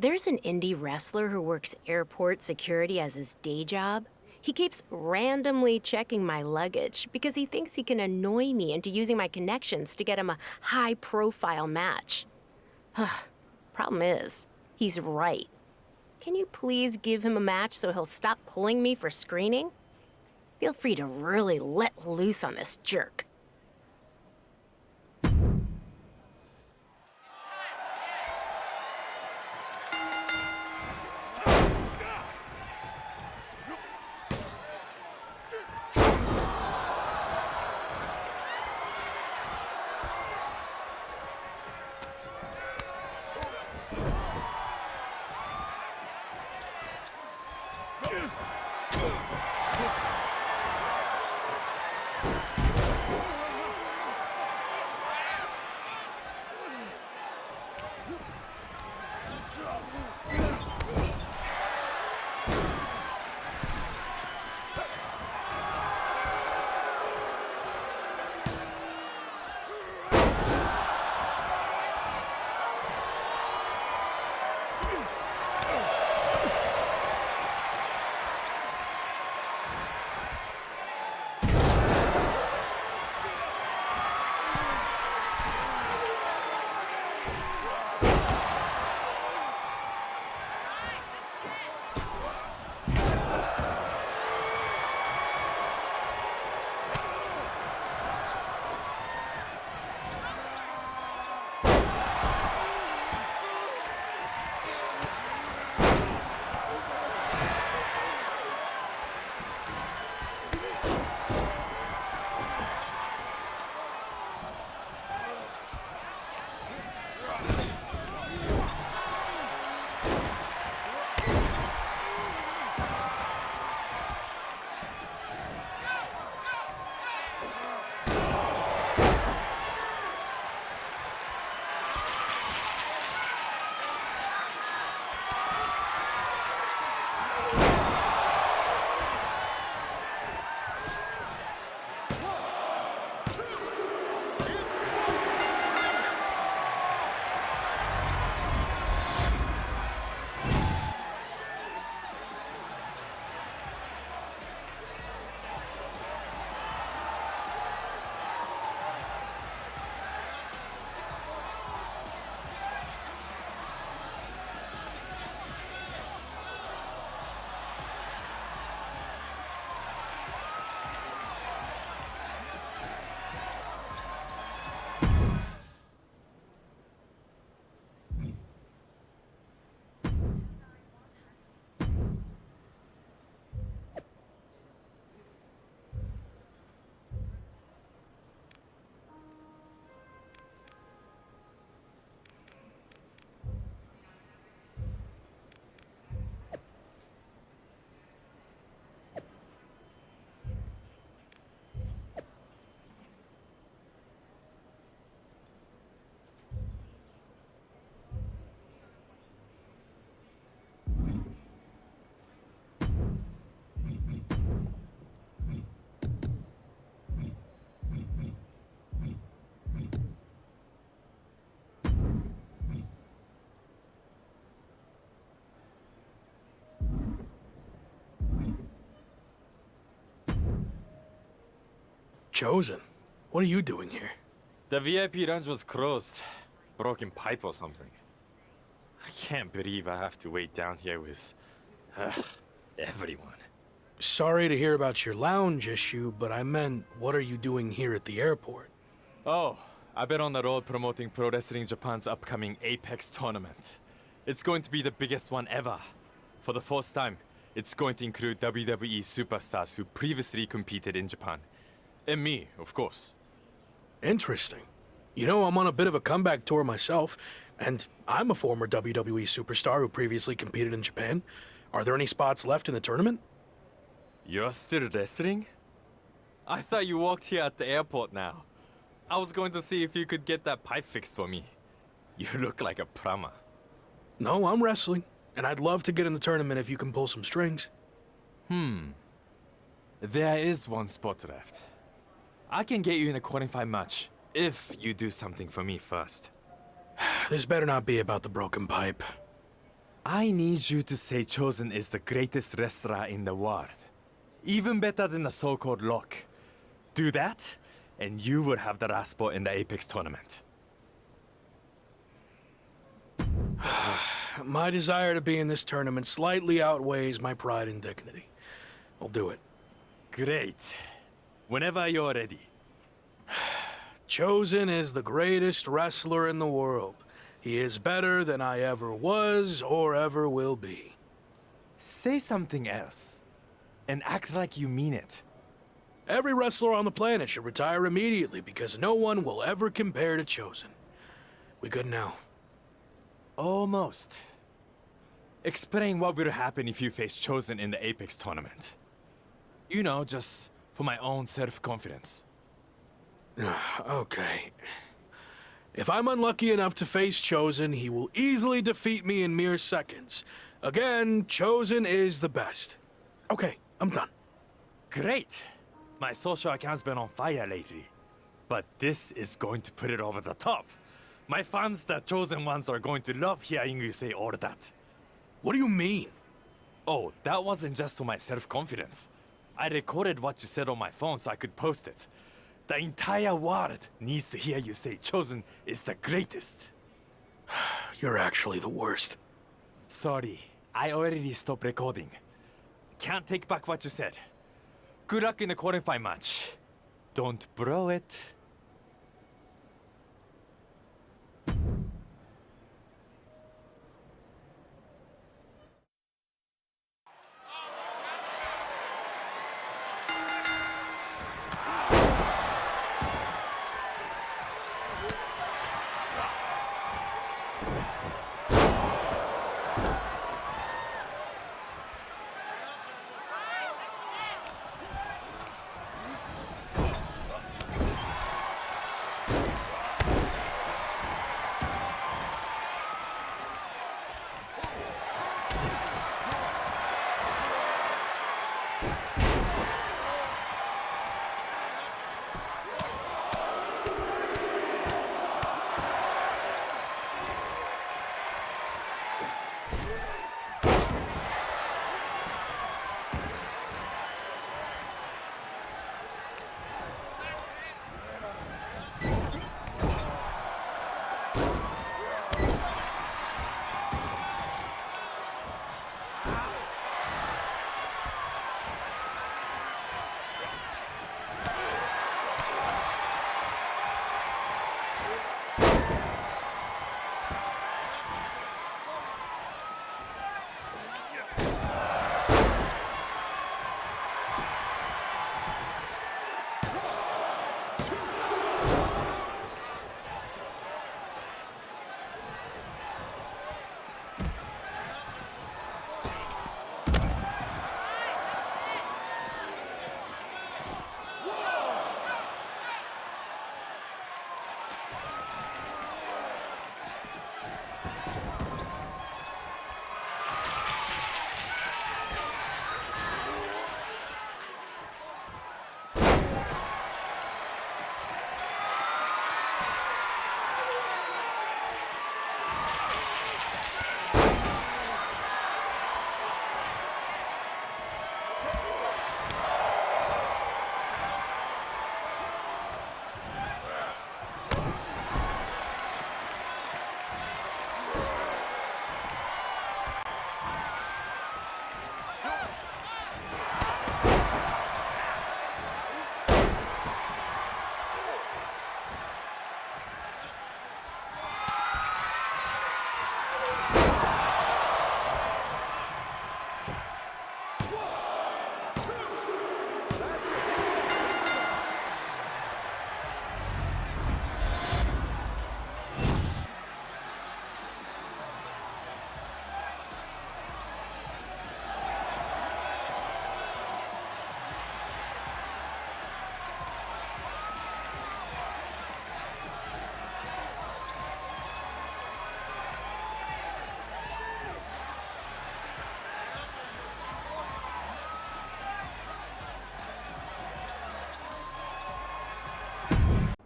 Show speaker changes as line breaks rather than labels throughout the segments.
There's an indie wrestler who works airport security as his day job. He keeps randomly checking my luggage because he thinks he can annoy me into using my connections to get him a high-profile match. Problem is, he's right. Can you please give him a match so he'll stop pulling me for screening? Feel free to really let loose on this jerk.
Chosen, what are you doing here?
The VIP lounge was closed. Broken pipe or something. I can't believe I have to wait down here with... everyone.
Sorry to hear about your lounge issue, but I meant, what are you doing here at the airport?
Oh, I've been on the road promoting Pro Wrestling Japan's upcoming Apex tournament. It's going to be the biggest one ever. For the first time, it's going to include WWE superstars who previously competed in Japan. And me, of course.
Interesting. You know, I'm on a bit of a comeback tour myself, and I'm a former WWE superstar who previously competed in Japan. Are there any spots left in the tournament?
You're still wrestling? I thought you walked here at the airport now. I was going to see if you could get that pipe fixed for me. You look like a plumber.
No, I'm wrestling, and I'd love to get in the tournament if you can pull some strings.
There is one spot left. I can get you in a qualifying match, if you do something for me first.
This better not be about the broken pipe.
I need you to say Chosen is the greatest wrestler in the world. Even better than the so-called Rock. Do that, and you will have the last spot in the Apex tournament.
My desire to be in this tournament slightly outweighs my pride and dignity. I'll do it.
Great. Whenever you're ready.
Chosen is the greatest wrestler in the world. He is better than I ever was or ever will be.
Say something else. And act like you mean it.
Every wrestler on the planet should retire immediately because no one will ever compare to Chosen. We good now?
Almost. Explain what will happen if you face Chosen in the Apex tournament. You know, just for my own self-confidence.
Okay. If I'm unlucky enough to face Chosen, he will easily defeat me in mere seconds. Again, Chosen is the best. Okay, I'm done.
Great! My social account's been on fire lately. But this is going to put it over the top. My fans, the Chosen ones, are going to love hearing you say all that.
What do you mean?
Oh, that wasn't just for my self-confidence. I recorded what you said on my phone so I could post it. The entire world needs to hear you say Chosen is the greatest.
You're actually the worst.
Sorry, I already stopped recording. Can't take back what you said. Good luck in the qualifying match. Don't blow it.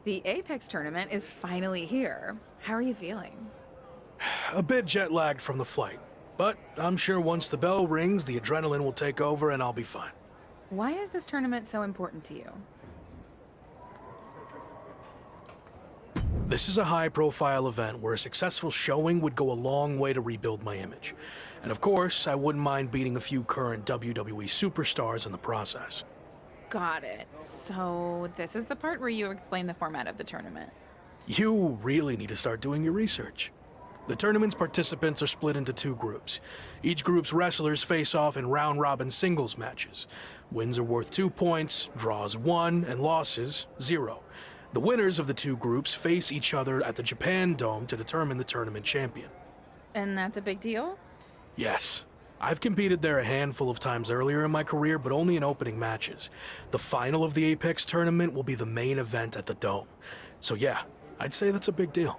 The Apex tournament is finally here. How are you feeling?
A bit jet lagged from the flight. But I'm sure once the bell rings, the adrenaline will take over and I'll be fine.
Why is this tournament so important to you?
This is a high-profile event where a successful showing would go a long way to rebuild my image. And of course, I wouldn't mind beating a few current WWE superstars in the process.
Got it. So this is the part where you explain the format of the tournament.
You really need to start doing your research. The tournament's participants are split into 2 groups. Each group's wrestlers face off in round-robin singles matches. Wins are worth 2 points, draws 1, and losses 0. The winners of the 2 groups face each other at the Japan Dome to determine the tournament champion.
And that's a big deal?
Yes. I've competed there a handful of times earlier in my career, but only in opening matches. The final of the Apex tournament will be the main event at the Dome. So yeah, I'd say that's a big deal.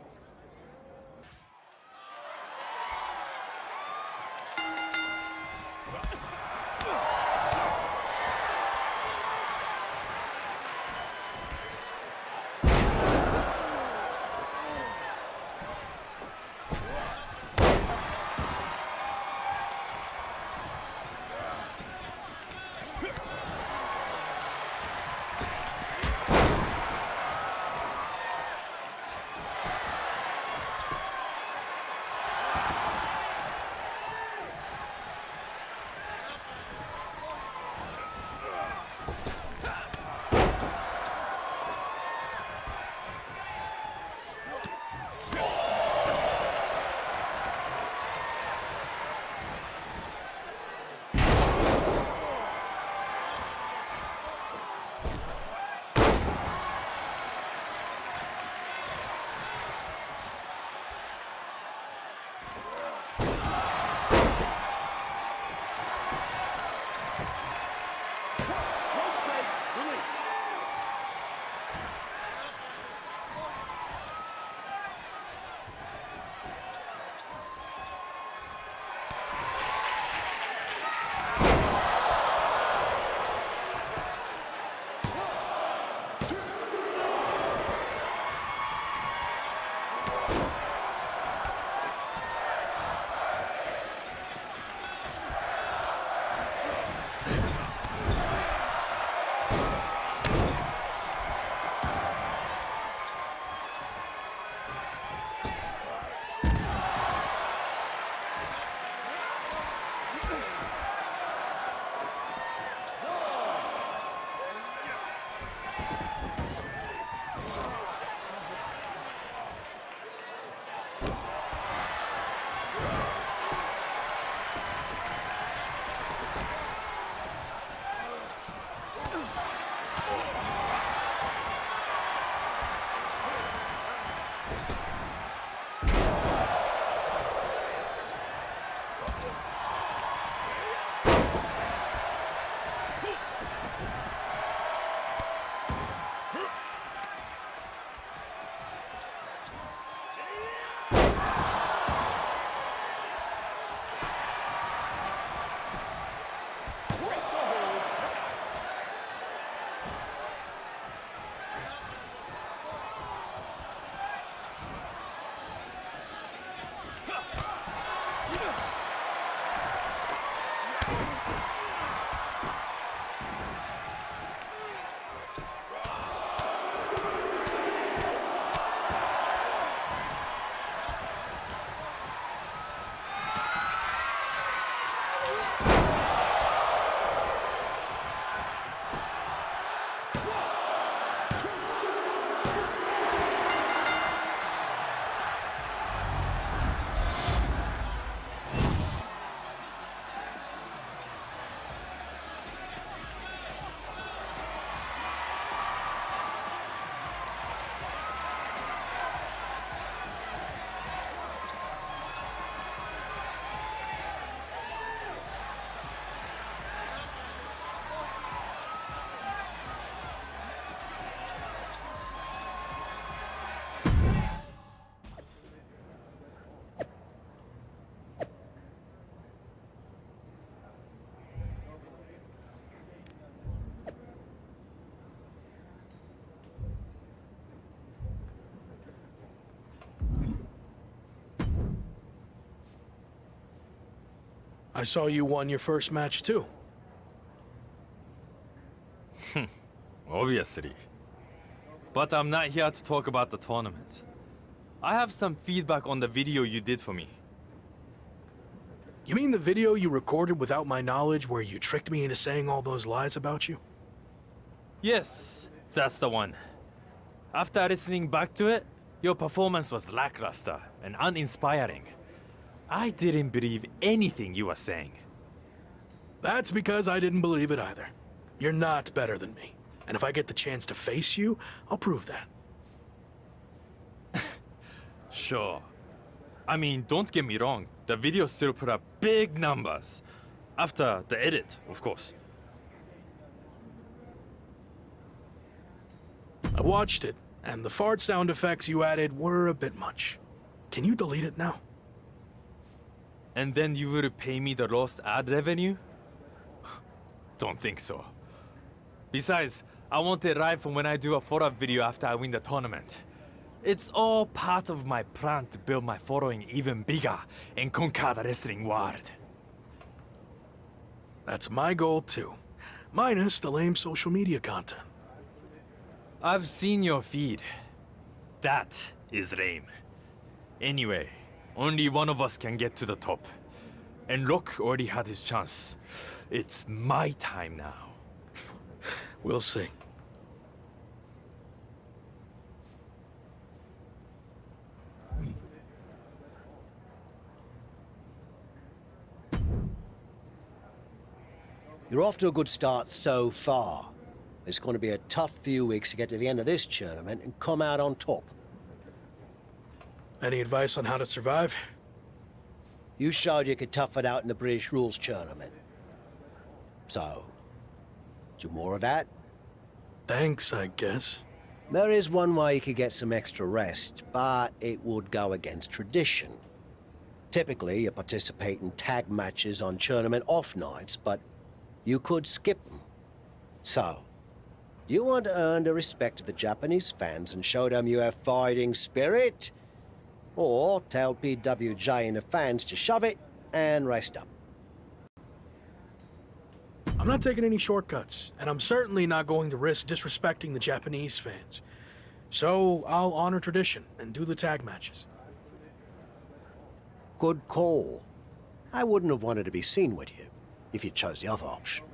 I saw you won your first match too.
Obviously. But I'm not here to talk about the tournament. I have some feedback on the video you did for me.
You mean the video you recorded without my knowledge where you tricked me into saying all those lies about you?
Yes, that's the one. After listening back to it, your performance was lackluster and uninspiring. I didn't believe anything you were saying.
That's because I didn't believe it either. You're not better than me. And if I get the chance to face you, I'll prove that.
Sure. I mean, don't get me wrong. The video still put up big numbers. After the edit, of course.
I watched it, and the fart sound effects you added were a bit much. Can you delete it now?
And then you will pay me the lost ad revenue? Don't think so. Besides, I want it right from when I do a follow-up video after I win the tournament. It's all part of my plan to build my following even bigger and conquer the wrestling world.
That's my goal too. Minus the lame social media content.
I've seen your feed. That is lame. Anyway, only one of us can get to the top. And Rock already had his chance. It's my time now.
We'll see.
You're off to a good start so far. It's going to be a tough few weeks to get to the end of this tournament and come out on top.
Any advice on how to survive?
You showed you could tough it out in the British Rules tournament. So, do more of that?
Thanks, I guess.
There is one way you could get some extra rest, but it would go against tradition. Typically, you participate in tag matches on tournament off nights, but you could skip them. So, you want to earn the respect of the Japanese fans and show them you have fighting spirit? Or tell PWJ and the fans to shove it and rest up.
I'm not taking any shortcuts, and I'm certainly not going to risk disrespecting the Japanese fans. So I'll honor tradition and do the tag matches.
Good call. I wouldn't have wanted to be seen with you if you chose the other option.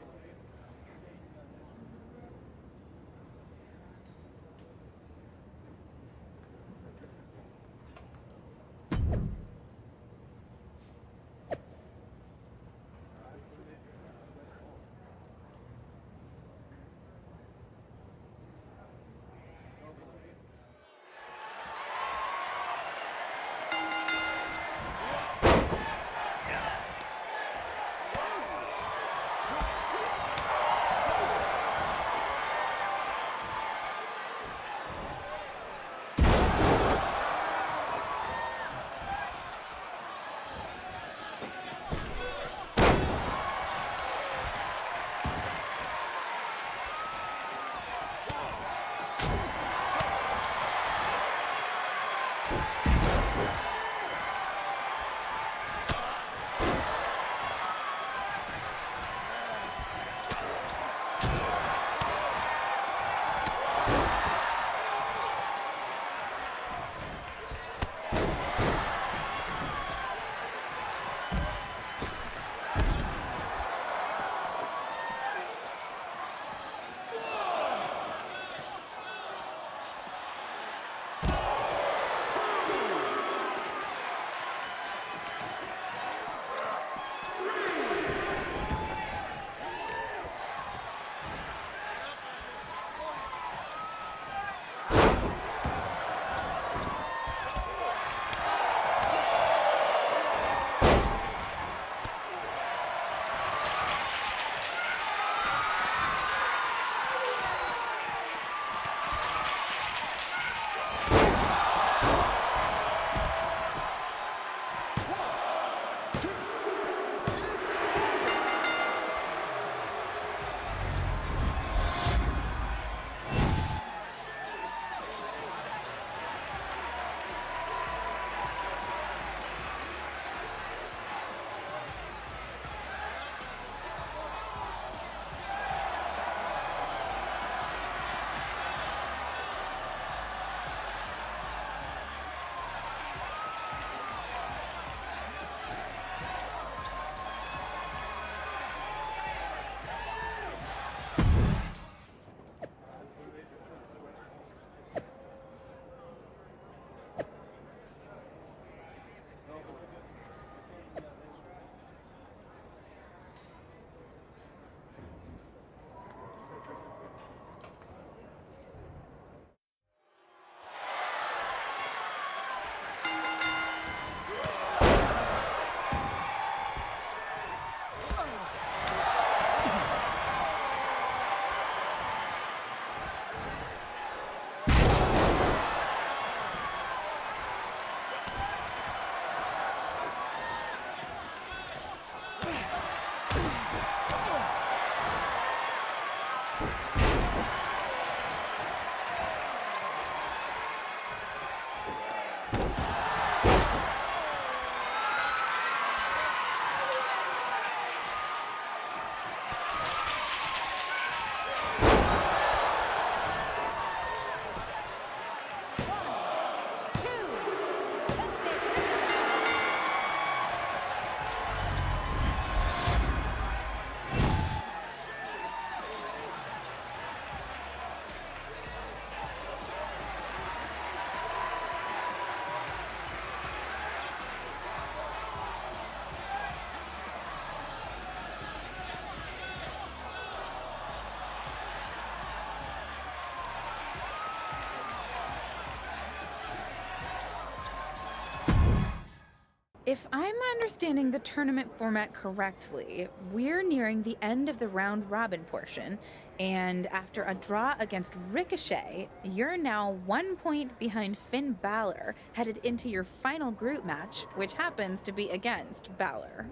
If I'm understanding the tournament format correctly, we're nearing the end of the round robin portion, and after a draw against Ricochet, you're now 1 point behind Finn Balor, headed into your final group match, which happens to be against Balor.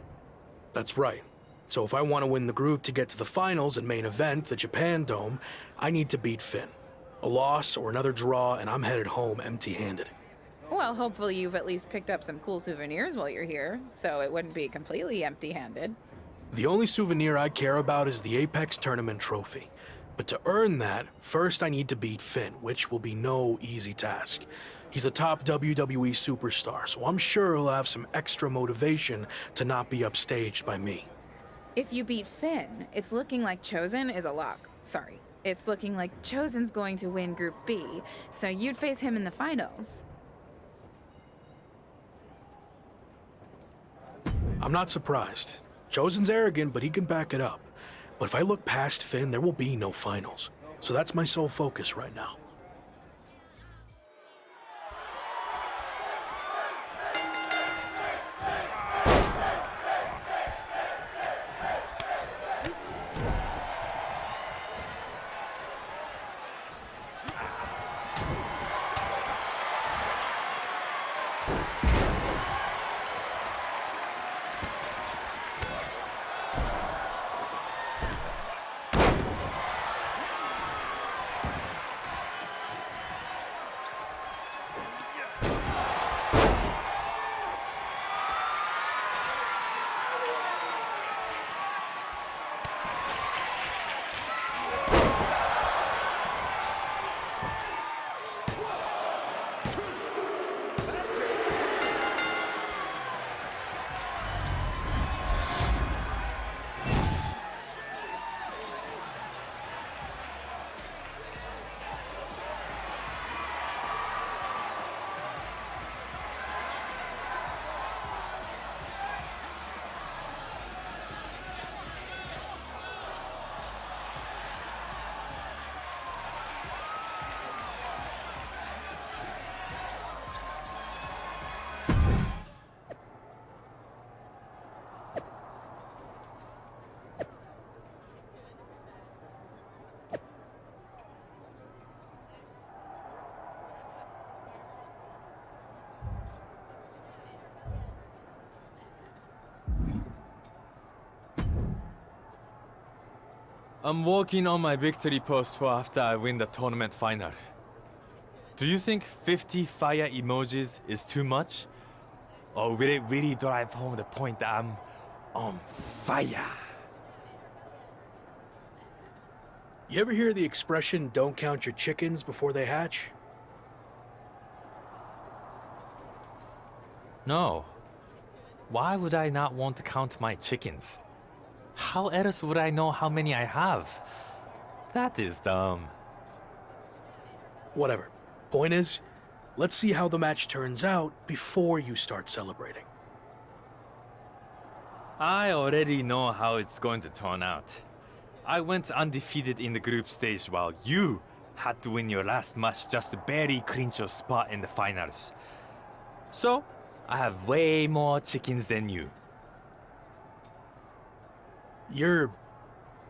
That's right. So if I want to win the group to get to the finals and main event, the Japan Dome, I need to beat Finn. A loss or another draw, and I'm headed home empty-handed.
Well, hopefully you've at least picked up some cool souvenirs while you're here, so it wouldn't be completely empty-handed.
The only souvenir I care about is the Apex Tournament trophy. But to earn that, first I need to beat Finn, which will be no easy task. He's a top WWE superstar, so I'm sure he'll have some extra motivation to not be upstaged by me.
If you beat Finn, it's looking like Chosen is a lock. Sorry. It's looking like Chosen's going to win Group B, so you'd face him in the finals.
I'm not surprised. Chosen's arrogant, but he can back it up. But if I look past Finn, there will be no finals. So that's my sole focus right now.
I'm working on my victory post for after I win the tournament final. Do you think 50 fire emojis is too much? Or will it really drive home the point that I'm on fire?
You ever hear the expression, don't count your chickens before they hatch?
No. Why would I not want to count my chickens? How else would I know how many I have? That is dumb.
Whatever. Point is, let's see how the match turns out before you start celebrating.
I already know how it's going to turn out. I went undefeated in the group stage while you had to win your last match just to barely clinch your spot in the finals. So, I have way more chickens than you.
You're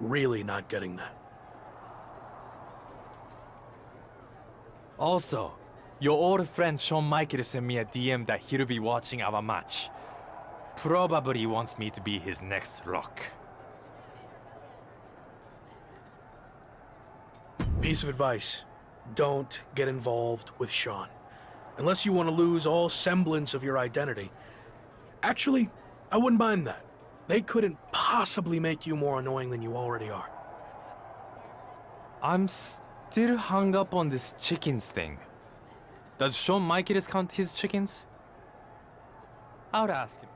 really not getting that.
Also, your old friend Shawn Michaels sent me a DM that he'll be watching our match. Probably wants me to be his next Rock.
Piece of advice. Don't get involved with Shawn. Unless you want to lose all semblance of your identity. Actually, I wouldn't mind that. They couldn't possibly make you more annoying than you already are.
I'm still hung up on this chickens thing. Does Shawn Michaels count his chickens? I would ask him.